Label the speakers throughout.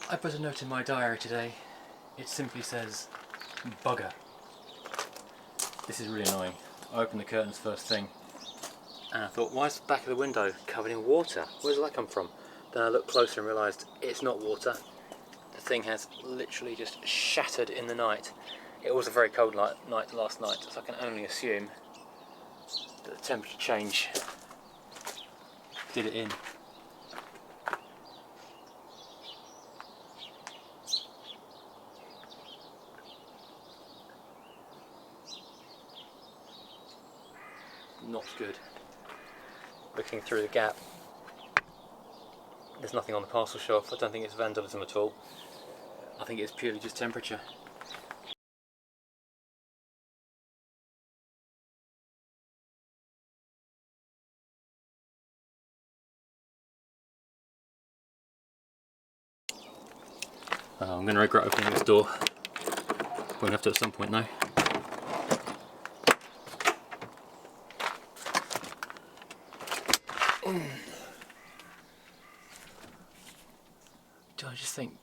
Speaker 1: I put a note in my diary today. It simply says, bugger. This is really annoying. I opened the curtains first thing and I thought, why is the back of the window covered in water? Where does that come from? Then I looked closer and realised it's not water. The thing has literally just shattered in the night. It was a very cold night last night, so I can only assume that the temperature change did it in. Not good. Looking through the gap, there's nothing on the parcel shelf. I don't think it's vandalism at all. I think it's purely just temperature. I'm going to regret opening this door. Won't have to at some point though. Do I just think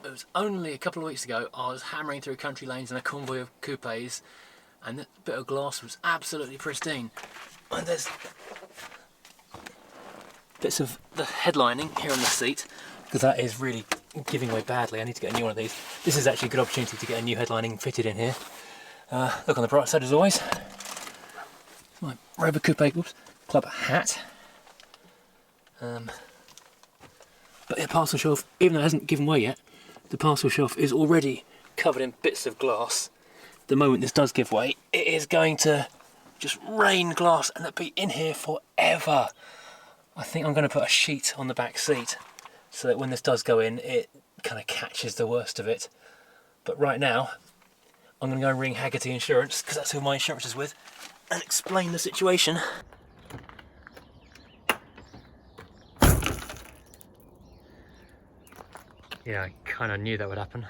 Speaker 1: it was only a couple of weeks ago I was hammering through country lanes in a convoy of coupes and that bit of glass was absolutely pristine, and there's bits of the headlining here on the seat because that is really giving way badly. I need to get a new one of these. This is actually a good opportunity to get a new headlining fitted in here. Look on the bright side as always. My Rover Coupe club hat. But the parcel shelf, even though it hasn't given way yet, the parcel shelf is already covered in bits of glass. The moment this does give way, it is going to just rain glass and it'll be in here forever. I think I'm going to put a sheet on the back seat so that when this does go in, it kind of catches the worst of it. But right now, I'm going to go and ring Haggerty Insurance, because that's who my insurance is with, and explain the situation. Yeah, I kind of knew that would happen.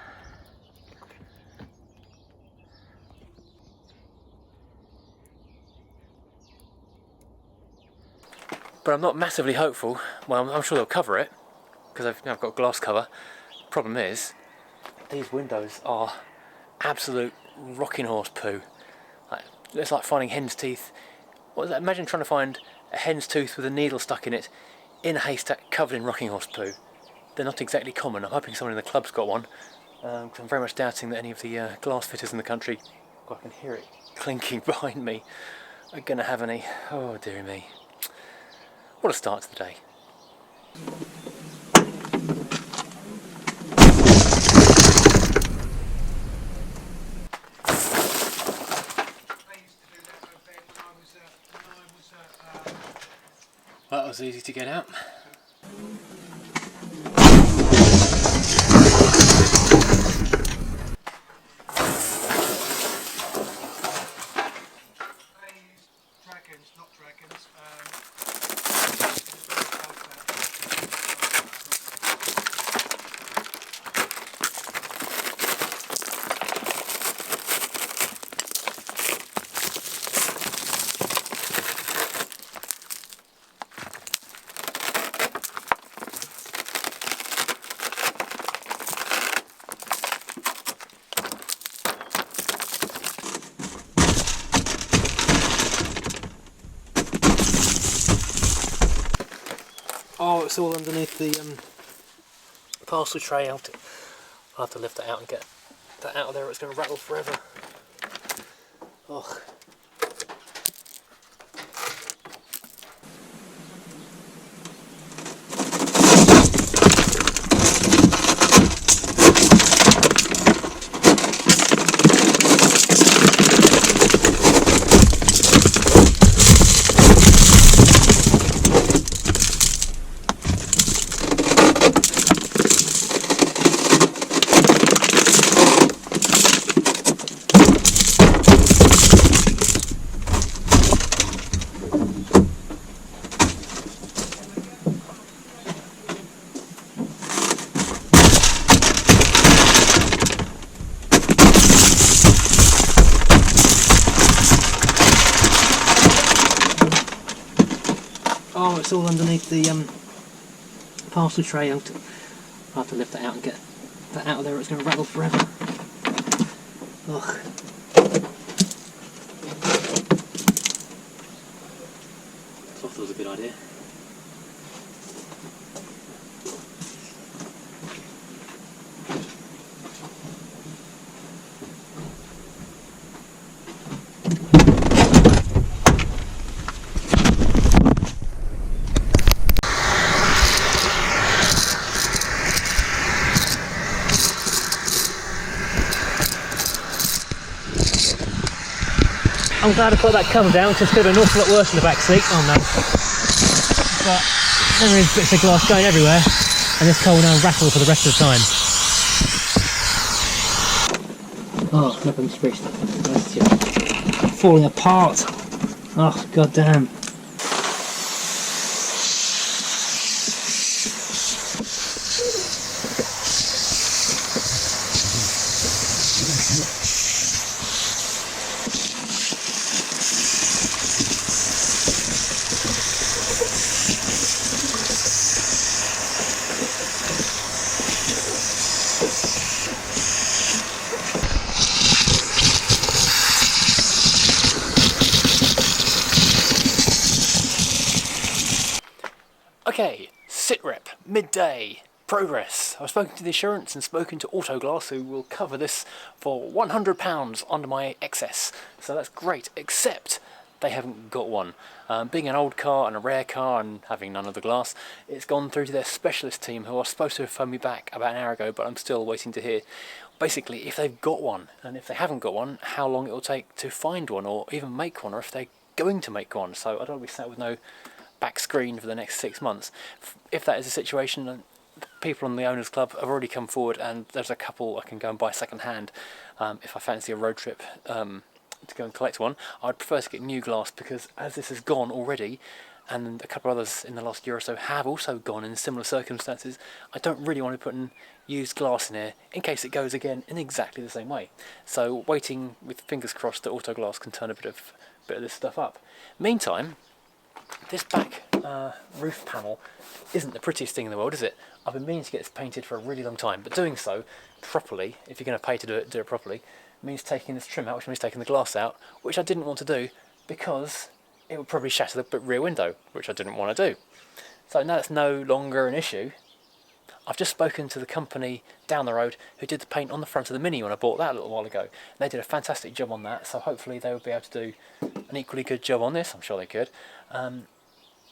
Speaker 1: But I'm not massively hopeful. Well, I'm sure they'll cover it, because I've got a glass cover. Problem is, these windows are absolute rocking horse poo. It's like finding hen's teeth. What is that? Imagine trying to find a hen's tooth with a needle stuck in it in a haystack covered in rocking horse poo. They're not exactly common. I'm hoping someone in the club's got one, because I'm very much doubting that any of the glass fitters in the country, I can hear it clinking behind me, are going to have any. Oh dear me. What a start to the day. That was easy to get out. Oh, it's all underneath the parcel tray. I'll have to lift that out and get that out of there, or it's going to rattle forever. Oh. Oh, it's all underneath the parcel tray. I'll I'll have to lift that out and get that out of there, or it's going to rattle forever. Ugh. So I thought it was a good idea. I'm glad I put that cover down, because it's going to be an awful lot worse in the back seat. Oh no. But there is bits of glass going everywhere, and this car will now rattle for the rest of the time. Oh, nothing's fixed. That's just falling apart. Oh, god damn. Okay, sit rep, midday, progress. I've spoken to the insurance and spoken to Autoglass, who will cover this for £100 under my excess. So that's great, except they haven't got one. Being an old car and a rare car and having none of the glass, it's gone through to their specialist team, who are supposed to have phoned me back about an hour ago, but I'm still waiting to hear basically if they've got one, and if they haven't got one, how long it will take to find one or even make one, or if they're going to make one. So I don't want to be sat with no back screen for the next 6 months. If that is the situation, people on the owners club have already come forward, and there's a couple I can go and buy second hand if I fancy a road trip to go and collect one. I'd prefer to get new glass, because as this has gone already, and a couple of others in the last year or so have also gone in similar circumstances, I don't really want to put in used glass in here in case it goes again in exactly the same way. So waiting with fingers crossed that Autoglass can turn a bit of this stuff up. Meantime, this back roof panel isn't the prettiest thing in the world, is it? I've been meaning to get this painted for a really long time, but doing so properly, if you're going to pay to do it properly, means taking this trim out, which means taking the glass out, which I didn't want to do because it would probably shatter the rear window, which I didn't want to do. So now it's no longer an issue. I've just spoken to the company down the road who did the paint on the front of the Mini when I bought that a little while ago. They did a fantastic job on that, so hopefully they will be able to do an equally good job on this. I'm sure they could.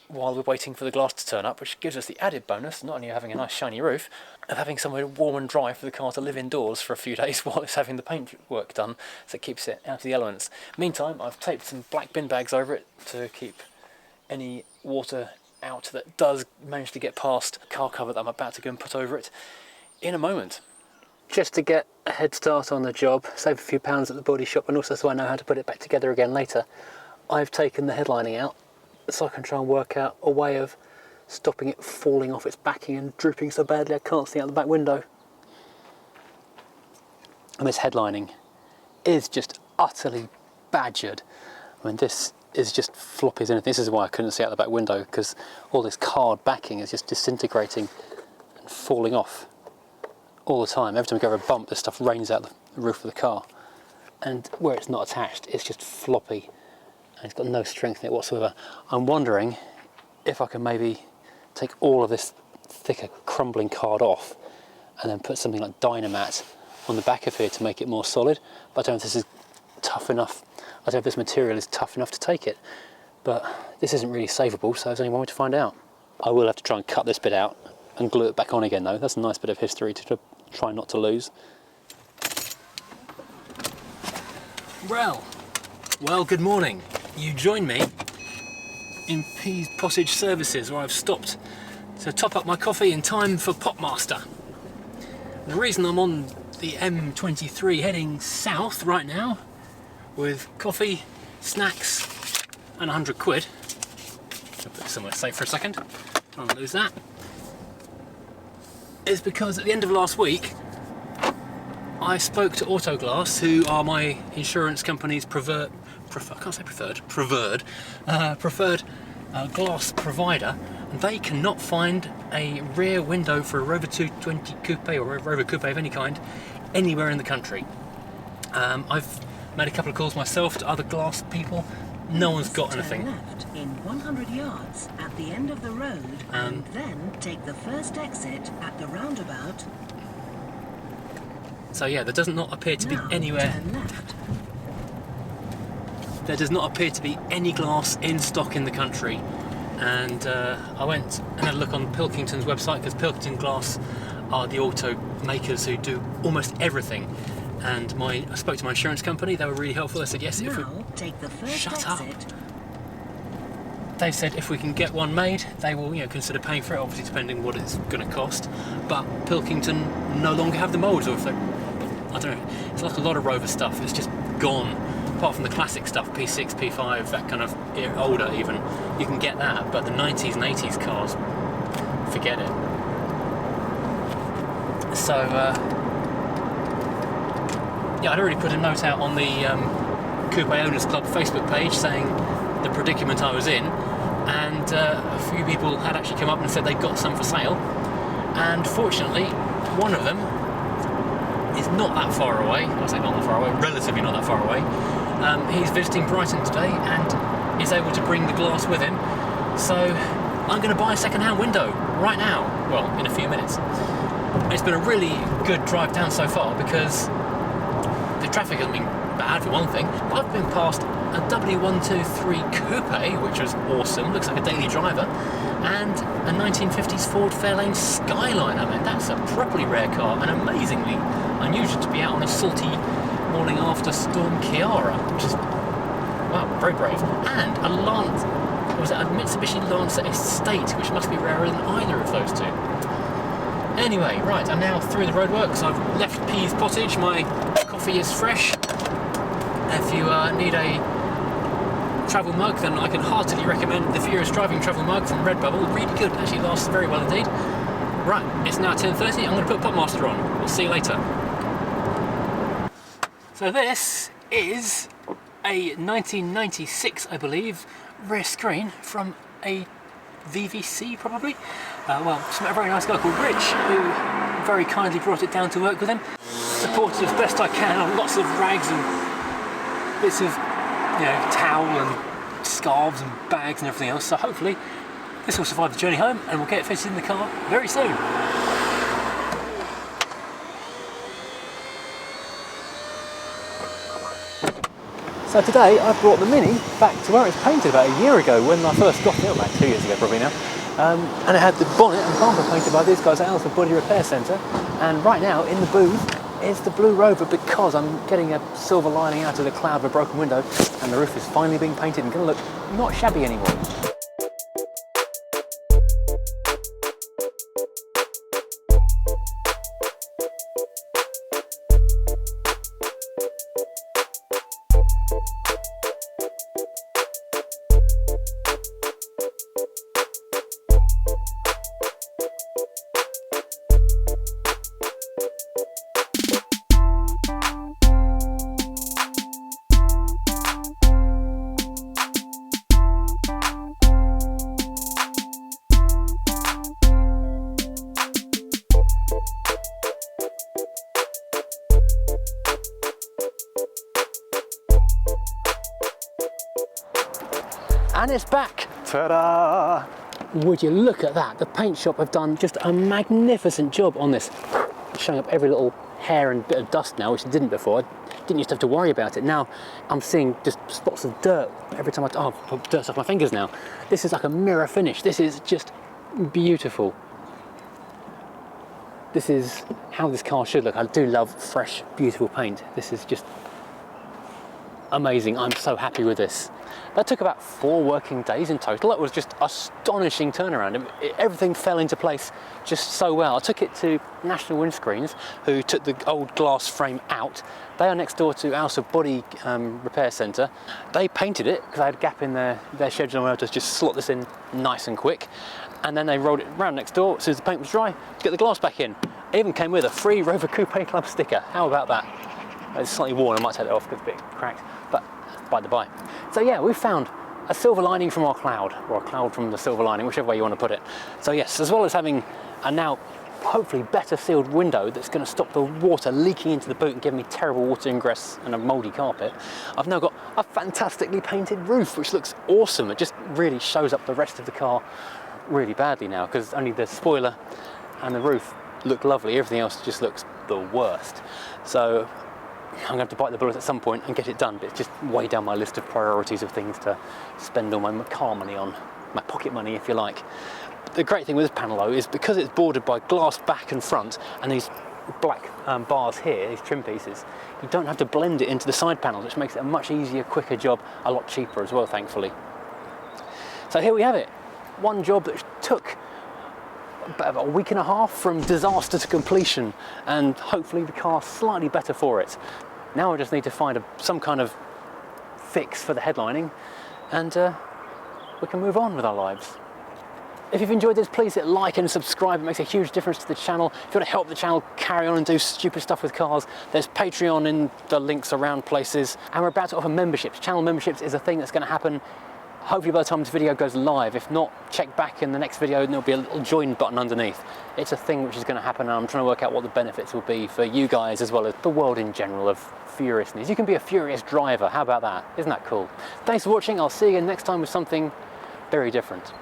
Speaker 1: While we're waiting for the glass to turn up, which gives us the added bonus, not only having a nice shiny roof, of having somewhere warm and dry for the car to live indoors for a few days while it's having the paint work done, so it keeps it out of the elements. Meantime, I've taped some black bin bags over it to keep any water out that does manage to get past the car cover that I'm about to go and put over it in a moment. Just to get a head start on the job, save a few pounds at the body shop, and also so I know how to put it back together again later, I've taken the headlining out so I can try and work out a way of stopping it falling off its backing and drooping so badly I can't see out the back window. And this headlining is just utterly badgered. I mean, this is just floppy as anything. This is why I couldn't see out the back window, because all this card backing is just disintegrating and falling off all the time. Every time we go over a bump, this stuff rains out the roof of the car. And where it's not attached, it's just floppy. It's got no strength in it whatsoever. I'm wondering if I can maybe take all of this thicker crumbling card off and then put something like Dynamat on the back of here to make it more solid. But I don't know if this is tough enough. I don't know if this material is tough enough to take it. But this isn't really savable, so there's only one way to find out. I will have to try and cut this bit out and glue it back on again though. That's a nice bit of history to try not to lose. Well, good morning. You join me in Pease Pottage Services, where I've stopped to top up my coffee in time for Popmaster. The reason I'm on the M23 heading south right now with coffee, snacks and 100 quid. I'll put it somewhere safe for a second, try not lose that, is because at the end of last week I spoke to Autoglass, who are my insurance company's preferred glass provider, they cannot find a rear window for a Rover 220 Coupe or a Rover Coupe of any kind anywhere in the country. I've made a couple of calls myself to other glass people. No one's got anything.
Speaker 2: Turn left in 100 yards at the end of the road, and then take the first exit at the roundabout.
Speaker 1: So yeah, there does not appear to be anywhere.
Speaker 2: Turn left.
Speaker 1: There does not appear to be any glass in stock in the country. And I went and had a look on Pilkington's website, because Pilkington Glass are the auto makers who do almost everything. And I spoke to my insurance company. They were really helpful. They said, yes, if we
Speaker 2: take the first
Speaker 1: shut
Speaker 2: exit.
Speaker 1: up. They said if we can get one made, they will, consider paying for it. Obviously, depending on what it's going to cost. But Pilkington no longer have the moulds, or if they, I don't know. It's like a lot of Rover stuff. It's just gone. Apart from the classic stuff, P6, P5, that kind of older even, you can get that. But the 90s and 80s cars, forget it. So. Yeah, I'd already put a note out on the Coupe Owners Club Facebook page saying the predicament I was in, and a few people had actually come up and said they got some for sale, and fortunately one of them is not that far away. I say not that far away, relatively not that far away. He's visiting Brighton today and is able to bring the glass with him, so I'm going to buy a second-hand window right now, well, in a few minutes. It's been a really good drive down so far, because the traffic hasn't been bad for one thing, but I've been past a W123 Coupe, which was awesome, looks like a daily driver, and a 1950s Ford Fairlane Skyline. I mean, that's a properly rare car, and amazingly unusual to be out on a salty morning after Storm Kiara, which is, wow, very brave. And a Mitsubishi Lancer Estate, which must be rarer than either of those two. Anyway, right, I'm now through the roadworks. I've left Pease Pottage, my coffee is fresh. If you need a travel mug, then I can heartily recommend the Furious Driving Travel Mug from Redbubble. Really good, actually lasts very well indeed. Right, it's now 10:30, I'm going to put Pupmaster on. We'll see you later. So this is a 1996, I believe, rear screen from a VVC probably. Well, a very nice guy called Rich, who very kindly brought it down to work with him. Supported as best I can on lots of rags and bits of, towel and scarves and bags and everything else. So hopefully this will survive the journey home, and we'll get it fitted in the car very soon. So today I brought the Mini back to where it was painted about a year ago when I first got it, about 2 years ago probably now. And it had the bonnet and bumper painted by these guys at Alfred Body Repair Centre. And right now in the booth is the blue Rover, because I'm getting a silver lining out of the cloud of a broken window, and the roof is finally being painted and going to look not shabby anymore. And it's back! Ta-da! Would you look at that? The paint shop have done just a magnificent job on this. Showing up every little hair and bit of dust now, which it didn't before. I didn't used to have to worry about it. Now I'm seeing just spots of dirt every time dirt's off my fingers now. This is like a mirror finish. This is just beautiful. This is how this car should look. I do love fresh, beautiful paint. This is just amazing. I'm so happy with this. That took about 4 working days in total. That was just astonishing turnaround. Everything fell into place just so well. I took it to National Windscreens, who took the old glass frame out. They are next door to Alfred Body Repair Centre. They painted it because I had a gap in their schedule and I wanted to just slot this in nice and quick. And then they rolled it round next door as soon as the paint was dry to get the glass back in. It even came with a free Rover Coupe Club sticker. How about that? It's slightly worn, I might take it off because it's a bit cracked, but by the by. So yeah, we found a silver lining from our cloud, or a cloud from the silver lining, whichever way you want to put it. So yes, as well as having a now hopefully better sealed window that's going to stop the water leaking into the boot and give me terrible water ingress and a mouldy carpet, I've now got a fantastically painted roof, which looks awesome. It just really shows up the rest of the car really badly now, because only the spoiler and the roof look lovely. Everything else just looks the worst. So I'm going to have to bite the bullet at some point and get it done, but it's just way down my list of priorities of things to spend all my car money on, my pocket money if you like. The great thing with this panel though is because it's bordered by glass back and front and these black bars here, these trim pieces, you don't have to blend it into the side panels, which makes it a much easier, quicker job, a lot cheaper as well, thankfully. So here we have it. One job that took about a week and a half from disaster to completion, and hopefully the car's slightly better for it. Now I just need to find some kind of fix for the headlining, and we can move on with our lives. If you've enjoyed this, please hit like and subscribe. It makes a huge difference to the channel. If you want to help the channel carry on and do stupid stuff with cars, there's Patreon in the links around places, and we're about to offer memberships. Channel memberships is a thing that's going to happen hopefully by the time this video goes live. If not, check back in the next video and there'll be a little join button underneath. It's a thing which is going to happen, and I'm trying to work out what the benefits will be for you guys as well as the world in general of furiousness. You can be a furious driver. How about that? Isn't that cool? Thanks for watching. I'll see you again next time with something very different.